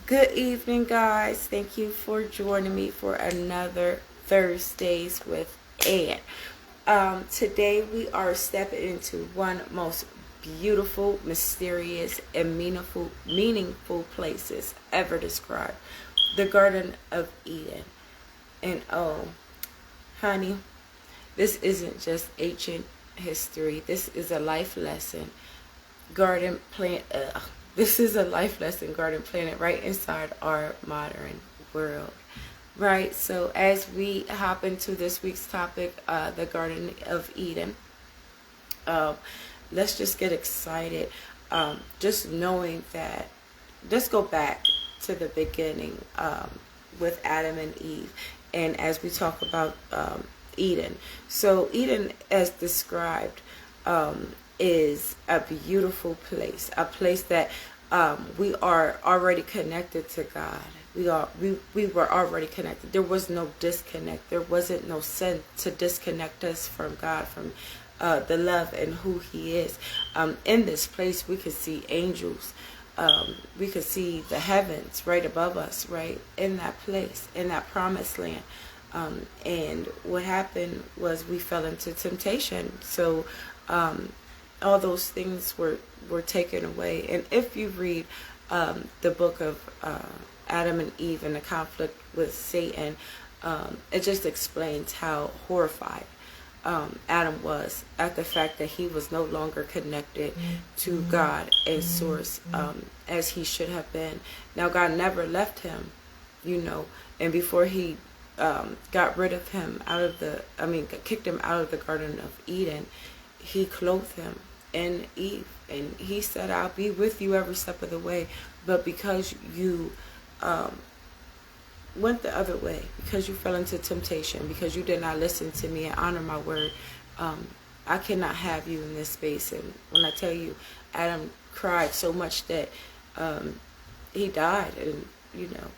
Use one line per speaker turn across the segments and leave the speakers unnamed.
Good evening, guys. Thank you for joining me for another Thursdays with Ann. Today we are stepping into one most beautiful, mysterious, and meaningful places ever described, the Garden of Eden. And oh, honey, this isn't just ancient history. This is a life lesson. Garden plant. This is a life lesson, garden planet, right inside our modern world, right? So as we hop into this week's topic, the Garden of Eden, let's just get excited. Just knowing that, let's go back to the beginning with Adam and Eve, and as we talk about Eden. So Eden, as described, is a beautiful place, a place that we are already connected to God. We were already connected. There was no disconnect. There wasn't no sin to disconnect us from God, from the love and who He is. In this place, we could see angels. We could see the heavens right above us, right in that place, in that promised land. And what happened was we fell into temptation. So all those things were taken away. And if you read the book of Adam and Eve and the conflict with Satan, it just explains how horrified Adam was at the fact that he was no longer connected to God and source as he should have been. Now, God never left him, and before he got rid of him kicked him out of the Garden of Eden, He clothed him in Eve, and He said, I'll be with you every step of the way. But because you went the other way, because you fell into temptation, because you did not listen to me and honor my word, I cannot have you in this space. And when I tell you, Adam cried so much that he died, and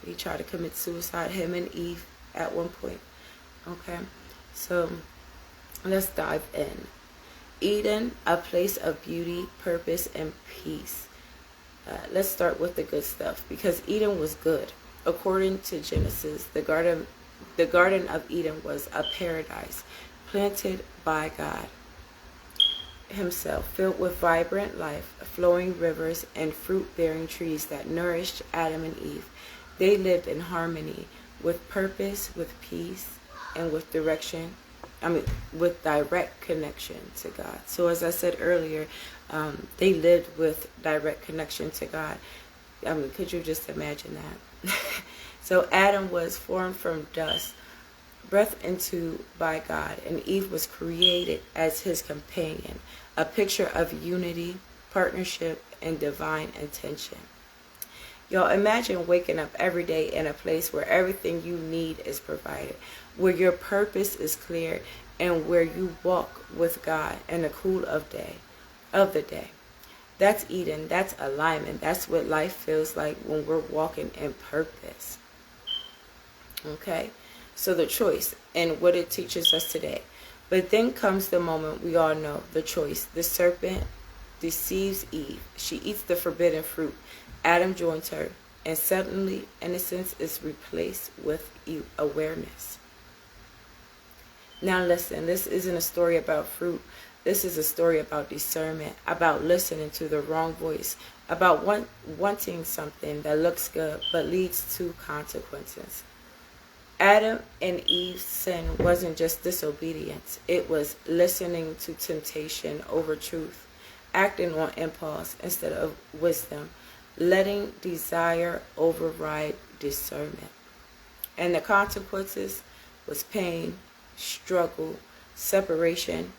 he tried to commit suicide, him and Eve, at one point. Okay, so let's dive in. Eden, a place of beauty, purpose, and peace. Let's start with the good stuff, because Eden was good. According to Genesis, the Garden of Eden was a paradise planted by God Himself, filled with vibrant life, flowing rivers, and fruit-bearing trees that nourished Adam and Eve. They lived in harmony, with purpose, with peace, and with with direct connection to God. So as I said earlier, they lived with direct connection to God. Could you just imagine that? So Adam was formed from dust, breathed into by God, and Eve was created as his companion, a picture of unity, partnership, and divine intention. Y'all, imagine waking up every day in a place where everything you need is provided, where your purpose is clear, and where you walk with God in the cool of the day. That's Eden. That's alignment. That's what life feels like when we're walking in purpose. Okay? So the choice and what it teaches us today. But then comes the moment we all know, the choice. The serpent deceives Eve. She eats the forbidden fruit. Adam joins her, and suddenly innocence is replaced with awareness. Now listen, this isn't a story about fruit. This is a story about discernment, about listening to the wrong voice, about wanting something that looks good but leads to consequences. Adam and Eve's sin wasn't just disobedience. It was listening to temptation over truth, acting on impulse instead of wisdom, letting desire override discernment. And the consequences was pain, struggle, separation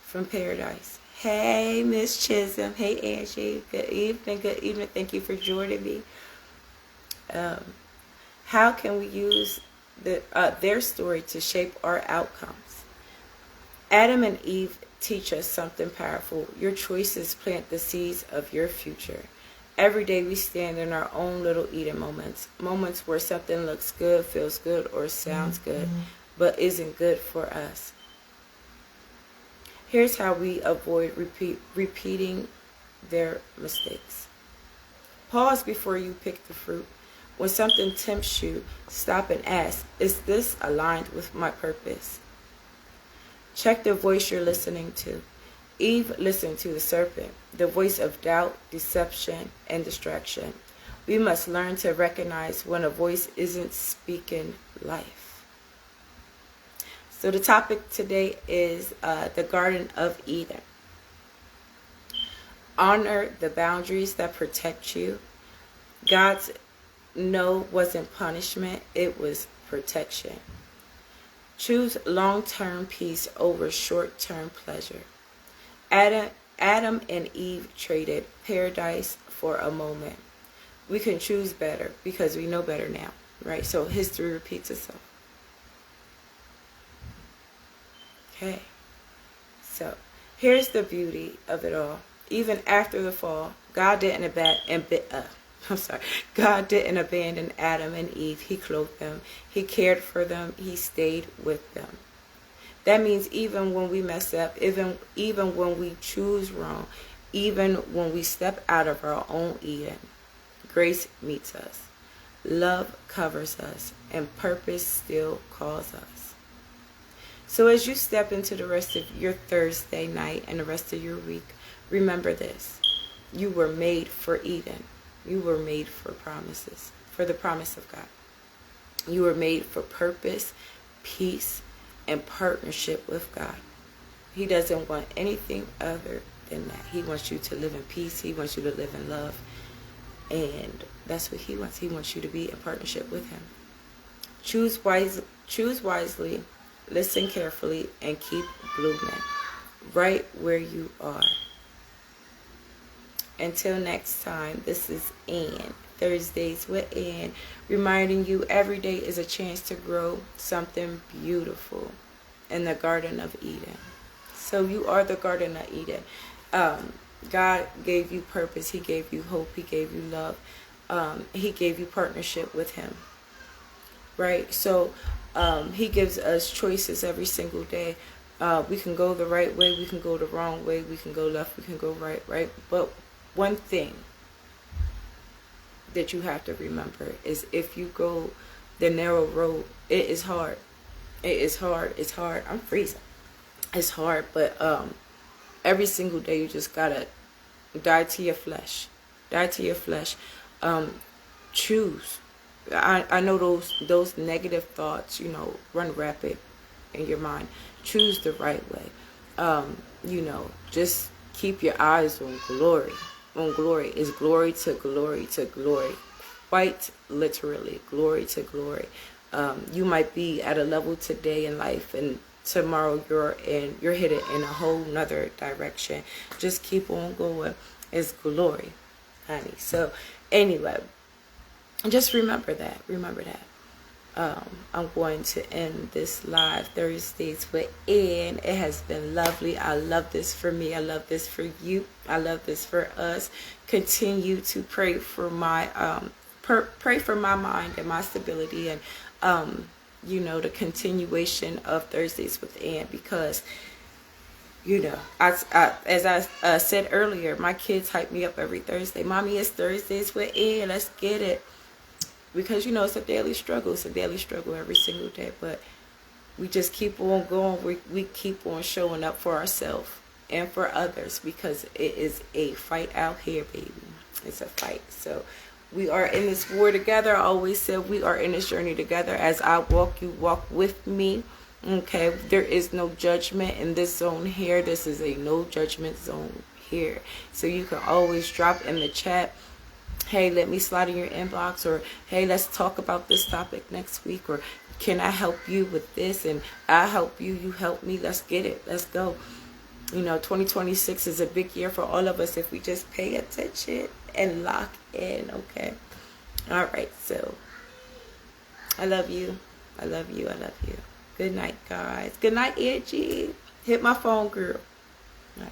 from paradise. Hey, Miss Chisholm. Hey, Angie. Good evening. Good evening. Thank you for joining me. How can we use their story to shape our outcomes? Adam and Eve teach us something powerful. Your choices plant the seeds of your future. Every day we stand in our own little Eden moments where something looks good, feels good, or sounds good, but isn't good for us. Here's how we avoid repeating their mistakes. Pause before you pick the fruit. When something tempts you, stop and ask, is this aligned with my purpose? Check the voice you're listening to. Eve listened to the serpent, the voice of doubt, deception, and distraction. We must learn to recognize when a voice isn't speaking life. So the topic today is the Garden of Eden. Honor the boundaries that protect you. God's no wasn't punishment, it was protection. Choose long-term peace over short-term pleasure. Adam and Eve traded paradise for a moment. We can choose better because we know better now, right? So history repeats itself. Okay. So here's the beauty of it all. Even after the fall, God didn't abandon Adam and Eve. He clothed them. He cared for them. He stayed with them. That means even when we mess up, even when we choose wrong, even when we step out of our own Eden, grace meets us. Love covers us, and purpose still calls us. So as you step into the rest of your Thursday night and the rest of your week, remember this. You were made for Eden. You were made for promises, for the promise of God. You were made for purpose, peace, and partnership with God. He doesn't want anything other than that. He wants you to live in peace. He wants you to live in love. And that's what he wants. He wants you to be in partnership with him. Choose wisely, listen carefully, and keep blooming right where you are. Until next time, this is Ann, Thursdays with Ann, reminding you every day is a chance to grow something beautiful in the Garden of Eden. So you are the Garden of Eden. God gave you purpose. He gave you hope. He gave you love. He gave you partnership with him. Right? So he gives us choices every single day. We can go the right way. We can go the wrong way. We can go left. We can go right. But one thing that you have to remember is if you go the narrow road, it is hard. It is hard. It's hard. I'm freezing. It's hard, but every single day you just gotta die to your flesh. Die to your flesh. Choose. I know those negative thoughts, run rapid in your mind. Choose the right way. Just keep your eyes on glory. On glory. Is glory to glory to glory. Quite literally, glory to glory. You might be at a level today in life, and tomorrow you're headed in a whole nother direction. Just keep on going. It's glory, honey. So anyway, just remember that. I'm going to end this live Thursdays with Ann. It has been lovely. I love this for me. I love this for you. I love this for us. Continue to pray for my mind and my stability, and the continuation of Thursdays with Ann, because as I said earlier, my kids hype me up every Thursday. Mommy, it's Thursdays with Ann. Let's get it. Because, it's a daily struggle. It's a daily struggle every single day. But we just keep on going. We keep on showing up for ourselves and for others, because it is a fight out here, baby. It's a fight. So we are in this war together. I always said we are in this journey together. As I walk, you walk with me. Okay? There is no judgment in this zone here. This is a no judgment zone here. So you can always drop in the chat, hey, let me slide in your inbox, or hey, let's talk about this topic next week, or can I help you with this? And I help you, you help me. Let's get it. Let's go. 2026 is a big year for all of us if we just pay attention and lock in. Okay. All right. So I love you. I love you. I love you. Good night, guys. Good night, Angie. Hit my phone, girl. All right.